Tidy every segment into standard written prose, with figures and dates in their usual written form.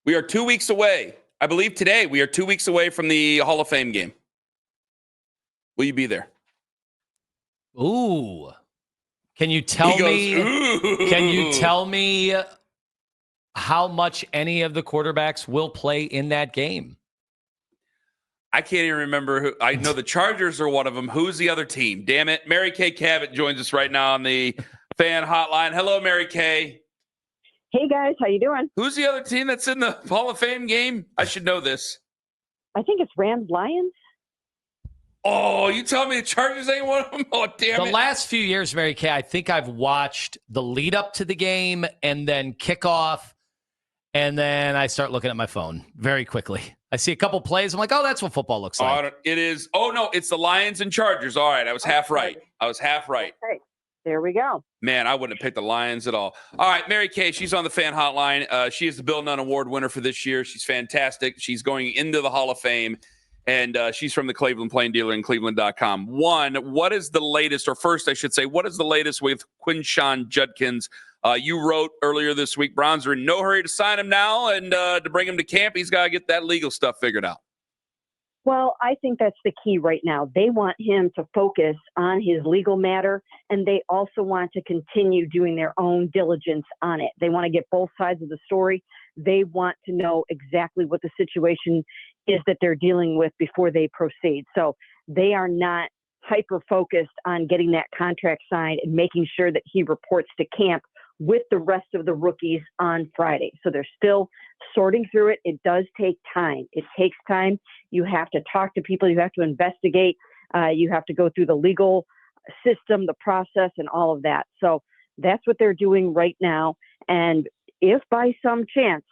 We are 2 weeks away. I believe today we are 2 weeks away from the Hall of Fame game. Will you be there? Ooh. Can you tell me how much any of the quarterbacks will play in that game? I can't even remember who. I know the Chargers are one of them. Who's the other team? Damn it. Mary Kay Cabot joins us right now on the fan hotline. Hello, Mary Kay. Hey, guys. How you doing? Who's the other team that's in the Hall of Fame game? I should know this. I think it's Rams-Lions. Oh, you tell me the Chargers ain't one of them? Oh, damn it. The last few years, Mary Kay, I think I've watched the lead up to the game and then kickoff, and then I start looking at my phone very quickly. I see a couple plays. I'm like, oh, that's what football looks like. It is. Oh, no, it's the Lions and Chargers. All right, I was half right. Okay, there we go. Man, I wouldn't have picked the Lions at all. All right, Mary Kay, she's on the fan hotline. She is the Bill Nunn Award winner for this year. She's fantastic. She's going into the Hall of Fame. And she's from the Cleveland Plain Dealer in Cleveland.com. What is the latest, or first I should say, what is the latest with Quinn Sean Judkins? You wrote earlier this week, Browns are in no hurry to sign him now, and to bring him to camp, he's got to get that legal stuff figured out. Well, I think that's the key right now. They want him to focus on his legal matter, and they also want to continue doing their own diligence on it. They want to get both sides of the story. They want to know exactly what the situation is that they're dealing with before they proceed. So they are not hyper-focused on getting that contract signed and making sure that he reports to camp with the rest of the rookies on Friday. So they're still sorting through it. It does take time. It takes time. You have to talk to people. You have to investigate. You have to go through the legal system, the process, and all of that. So that's what they're doing right now. And if by some chance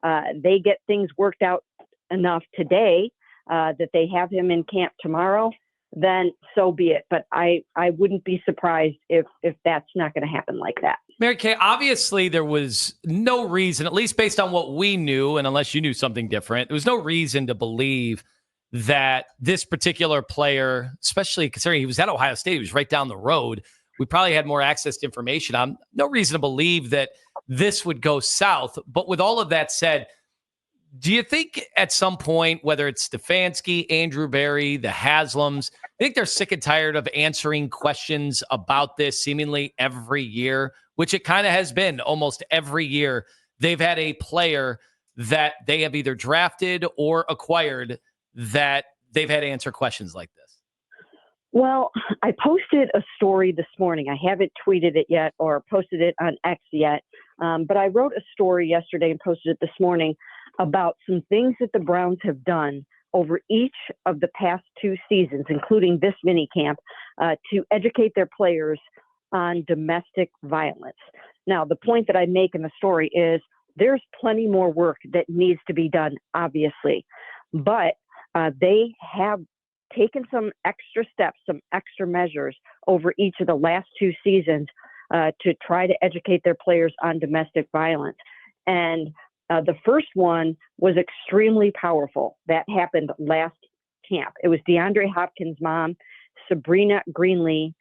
they get things worked out enough today that they have him in camp tomorrow, then so be it. But I wouldn't be surprised if that's not going to happen like that. Mary Kay, obviously there was no reason, at least based on what we knew, and unless you knew something different, there was no reason to believe that this particular player, especially considering he was at Ohio State, he was right down the road, we probably had more access to information on. No reason to believe that this would go south. But with all of that said, do you think at some point, whether it's Stefanski, Andrew Berry, the Haslams, I think they're sick and tired of answering questions about this seemingly every year, which it kind of has been almost every year. They've had a player that they have either drafted or acquired that they've had to answer questions like this. Well, I posted a story this morning. I haven't tweeted it yet or posted it on X yet, but I wrote a story yesterday and posted it this morning about some things that the Browns have done over each of the past 2 seasons, including this mini camp, to educate their players on domestic violence. Now, the point that I make in the story is there's plenty more work that needs to be done, obviously, but they have taken some extra steps, some extra measures over each of the last 2 seasons to try to educate their players on domestic violence. And the first one was extremely powerful. That happened last camp. It was DeAndre Hopkins' mom, Sabrina Greenlee,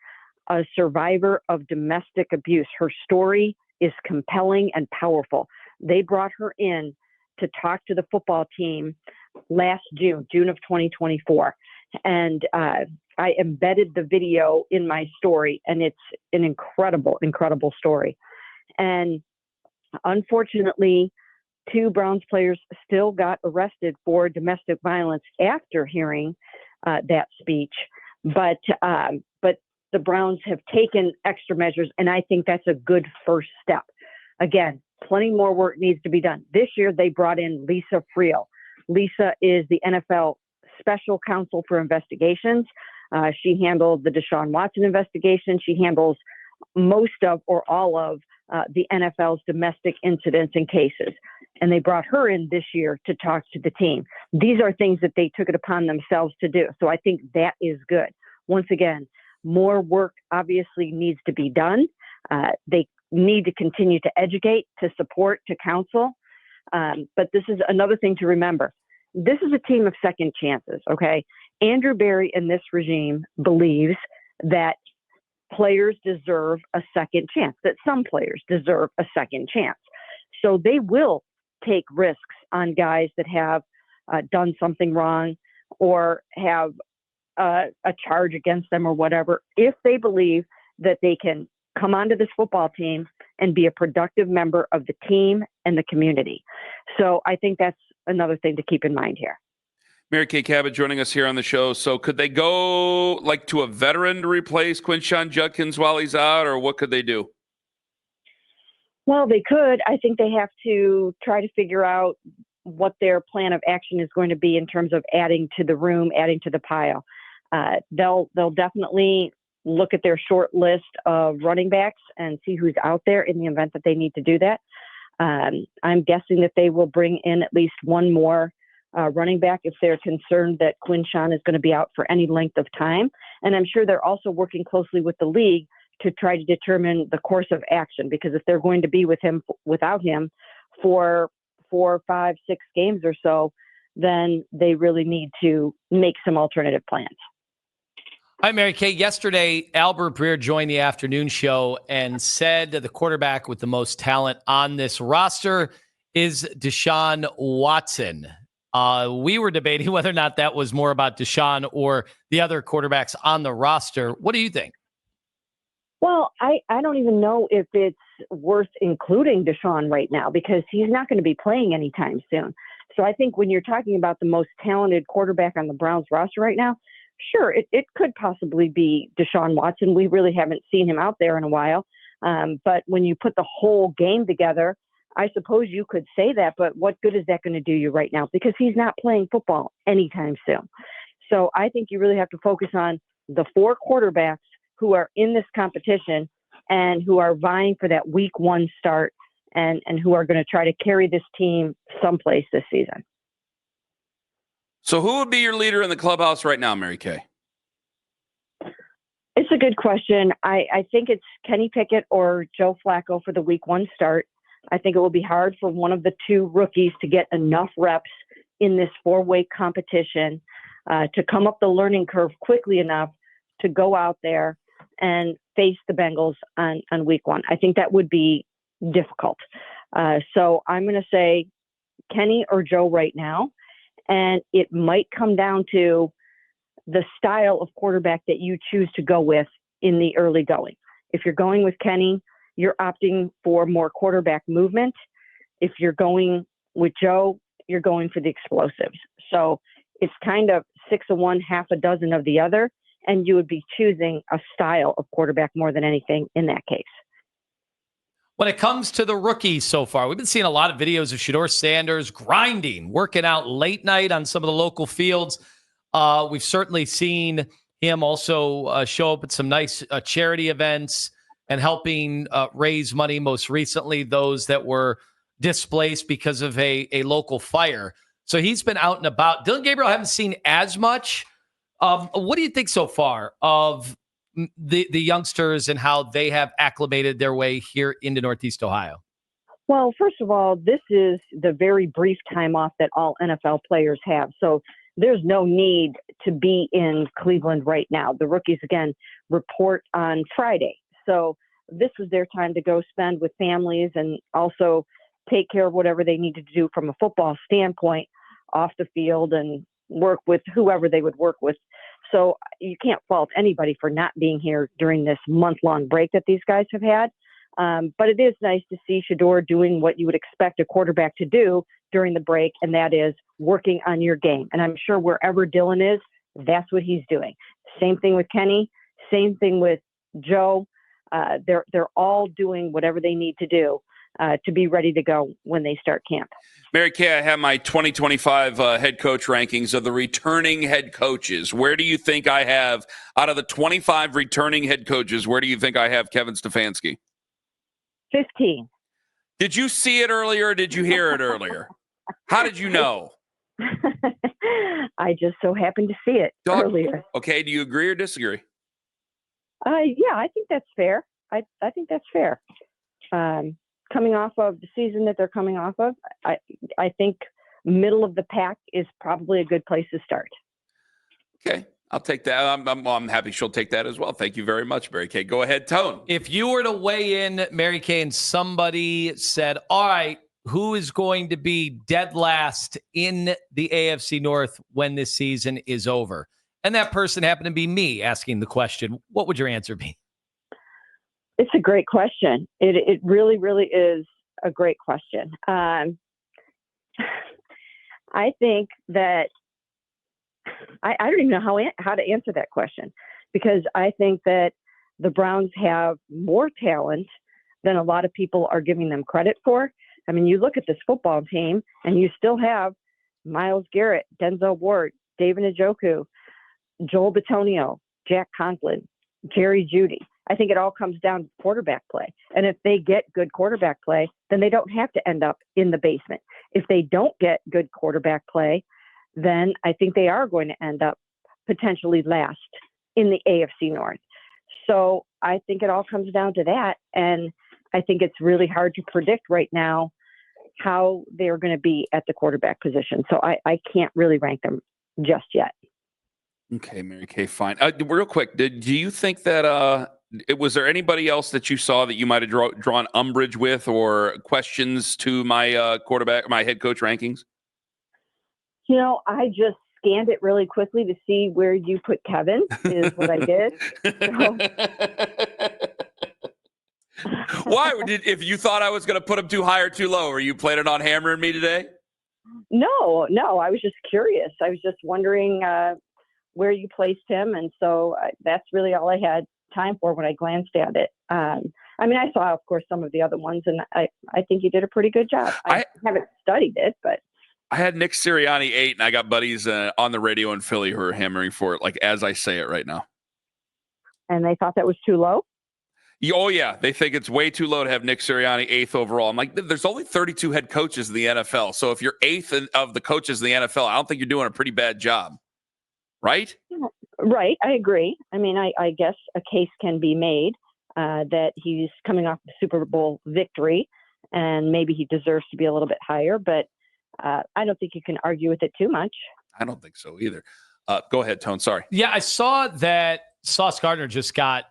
a survivor of domestic abuse. Her story is compelling and powerful. They brought her in to talk to the football team last June of 2024. And I embedded the video in my story, and it's an incredible, incredible story. And unfortunately, 2 Browns players still got arrested for domestic violence after hearing that speech. But the Browns have taken extra measures, and I think that's a good first step. Again, plenty more work needs to be done. This year, they brought in Lisa Friel. Lisa is the NFL Special Counsel for Investigations. She handled the Deshaun Watson investigation. She handles most of or all of the NFL's domestic incidents and cases. And they brought her in this year to talk to the team. These are things that they took it upon themselves to do. So I think that is good. Once again, more work obviously needs to be done. They need to continue to educate, to support, to counsel. But this is another thing to remember. This is a team of second chances, okay? Andrew Berry and this regime believes that players deserve a second chance, that some players deserve a second chance. So they will take risks on guys that have done something wrong or have a charge against them or whatever, if they believe that they can come onto this football team and be a productive member of the team and the community. So I think that's another thing to keep in mind here. Mary Kay Cabot joining us here on the show. So could they go like to a veteran to replace Quinn Sean Judkins while he's out, or what could they do? Well, they could. I think they have to try to figure out what their plan of action is going to be in terms of adding to the room, adding to the pile. They'll definitely look at their short list of running backs and see who's out there in the event that they need to do that. I'm guessing that they will bring in at least one more running back if they're concerned that Quinn Sean is going to be out for any length of time. And I'm sure they're also working closely with the league to try to determine the course of action, because if they're going to be without him for 4, 5, 6 games or so, then they really need to make some alternative plans. Hi, Mary Kay. Yesterday, Albert Breer joined the afternoon show and said that the quarterback with the most talent on this roster is Deshaun Watson. We were debating whether or not that was more about Deshaun or the other quarterbacks on the roster. What do you think? Well, I don't even know if it's worth including Deshaun right now, because he's not going to be playing anytime soon. So I think when you're talking about the most talented quarterback on the Browns roster right now, sure, it could possibly be Deshaun Watson. We really haven't seen him out there in a while. But when you put the whole game together, I suppose you could say that, but what good is that going to do you right now? Because he's not playing football anytime soon. So I think you really have to focus on the 4 quarterbacks who are in this competition and who are vying for that week 1 start and who are going to try to carry this team someplace this season. So who would be your leader in the clubhouse right now, Mary Kay? It's a good question. I think it's Kenny Pickett or Joe Flacco for the week 1 start. I think it will be hard for one of the 2 rookies to get enough reps in this 4-way competition to come up the learning curve quickly enough to go out there and face the Bengals on week 1. I think that would be difficult. So I'm going to say Kenny or Joe right now. And it might come down to the style of quarterback that you choose to go with in the early going. If you're going with Kenny, you're opting for more quarterback movement. If you're going with Joe, you're going for the explosives. So it's kind of 6 of one, half a dozen of the other, and you would be choosing a style of quarterback more than anything in that case. When it comes to the rookies so far, we've been seeing a lot of videos of Shedeur Sanders grinding, working out late night on some of the local fields. We've certainly seen him also show up at some nice charity events and helping raise money, most recently those that were displaced because of a local fire. So he's been out and about. Dylan Gabriel, I haven't seen as much. What do you think so far of the youngsters and how they have acclimated their way here into Northeast Ohio? Well, first of all, this is the very brief time off that all NFL players have. So there's no need to be in Cleveland right now. The rookies, again, report on Friday. So this was their time to go spend with families and also take care of whatever they needed to do from a football standpoint off the field and work with whoever they would work with. So you can't fault anybody for not being here during this month-long break that these guys have had. But it is nice to see Shedeur doing what you would expect a quarterback to do during the break, and that is working on your game. And I'm sure wherever Dylan is, that's what he's doing. Same thing with Kenny. Same thing with Joe. They're all doing whatever they need to do to be ready to go when they start camp. Mary Kay, I have my 2025 head coach rankings of the returning head coaches. Where do you think I have, out of the 25 returning head coaches, where do you think I have Kevin Stefanski? 15. Did you see it earlier or did you hear it earlier? How did you know? I just so happened to see it earlier. Okay, do you agree or disagree? Yeah, I think that's fair. I think that's fair. Coming off of the season that they're coming off of, I think middle of the pack is probably a good place to start. Okay, I'll take that. I'm happy she'll take that as well. Thank you very much, Mary Kay. Go ahead, Tone. If you were to weigh in, Mary Kay, and somebody said, all right, who is going to be dead last in the AFC North when this season is over, and that person happened to be me asking the question, what would your answer be? It's a great question. It really, really is a great question. I think that I don't even know how to answer that question, because I think that the Browns have more talent than a lot of people are giving them credit for. I mean, you look at this football team and you still have Myles Garrett, Denzel Ward, David Njoku, Joel Bitonio, Jack Conklin, Jerry Jeudy. I think it all comes down to quarterback play. And if they get good quarterback play, then they don't have to end up in the basement. If they don't get good quarterback play, then I think they are going to end up potentially last in the AFC North. So I think it all comes down to that. And I think it's really hard to predict right now how they're going to be at the quarterback position. So I can't really rank them just yet. Okay, Mary Kay, fine. Real quick, do you think that was there anybody else that you saw that you might have drawn umbrage with or questions to my my head coach rankings? You know, I just scanned it really quickly to see where you put Kevin is what I did. So. Why? If you thought I was going to put him too high or too low, were you planning on hammering me today? No. I was just curious. I was just wondering where you placed him. And so that's really all I had time for when I glanced at it. I mean, I saw, of course, some of the other ones, and I think you did a pretty good job. I haven't studied it, but. I had Nick Sirianni 8, and I got buddies on the radio in Philly who are hammering for it, like as I say it right now. And they thought that was too low? Oh, yeah. They think it's way too low to have Nick Sirianni 8th overall. I'm like, there's only 32 head coaches in the NFL. So if you're 8th of the coaches in the NFL, I don't think you're doing a pretty bad job. Right? Right. I agree. I mean, I guess a case can be made that he's coming off the Super Bowl victory, and maybe he deserves to be a little bit higher. But I don't think you can argue with it too much. I don't think so either. Go ahead, Tone. Sorry. Yeah, I saw that Sauce Gardner just got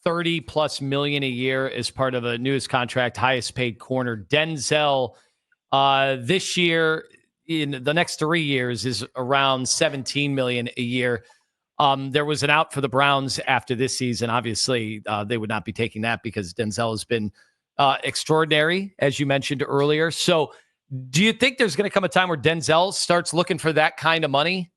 $30+ million a year as part of a newest contract, highest paid corner. Denzel this year, in the next 3 years, is around $17 million a year. There was an out for the Browns after this season. Obviously, they would not be taking that because Denzel has been extraordinary, as you mentioned earlier. So do you think there's going to come a time where Denzel starts looking for that kind of money?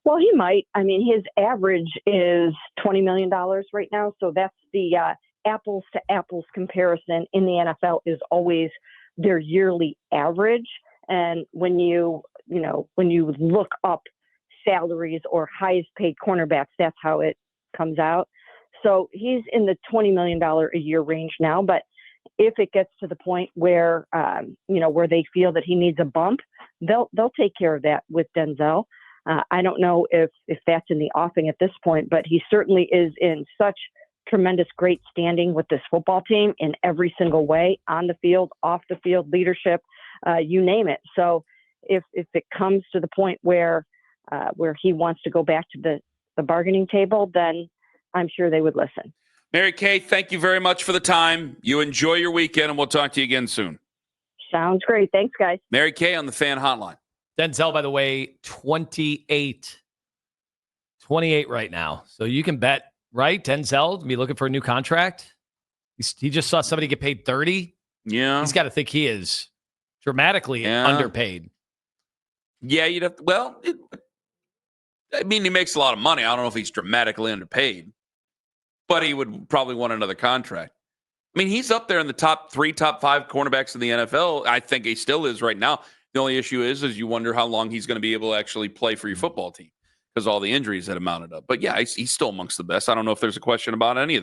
Well, he might. I mean, his average is $20 million right now. So that's the apples to apples comparison in the NFL is always their yearly average. And when you look up salaries or highest paid cornerbacks, that's how it comes out. So he's in the $20 million a year range now. But if it gets to the point where, where they feel that he needs a bump, they'll take care of that with Denzel. I don't know if that's in the offing at this point, but he certainly is in such tremendous, great standing with this football team in every single way, on the field, off the field, leadership, you name it. So if it comes to the point where he wants to go back to the bargaining table, then I'm sure they would listen. Mary Kay, thank you very much for the time. You enjoy your weekend, and we'll talk to you again soon. Sounds great. Thanks, guys. Mary Kay on the Fan Hotline. Denzel, by the way, 28 right now. So you can bet, right? Denzel to be looking for a new contract. He just saw somebody get paid 30. Yeah. He's got to think he is dramatically underpaid. Yeah, you'd have to, he makes a lot of money. I don't know if he's dramatically underpaid, but he would probably want another contract. I mean, he's up there in the top 3, top 5 cornerbacks in the NFL. I think he still is right now. The only issue is you wonder how long he's going to be able to actually play for your football team because all the injuries that have mounted up. But yeah, he's still amongst the best. I don't know if there's a question about any of that.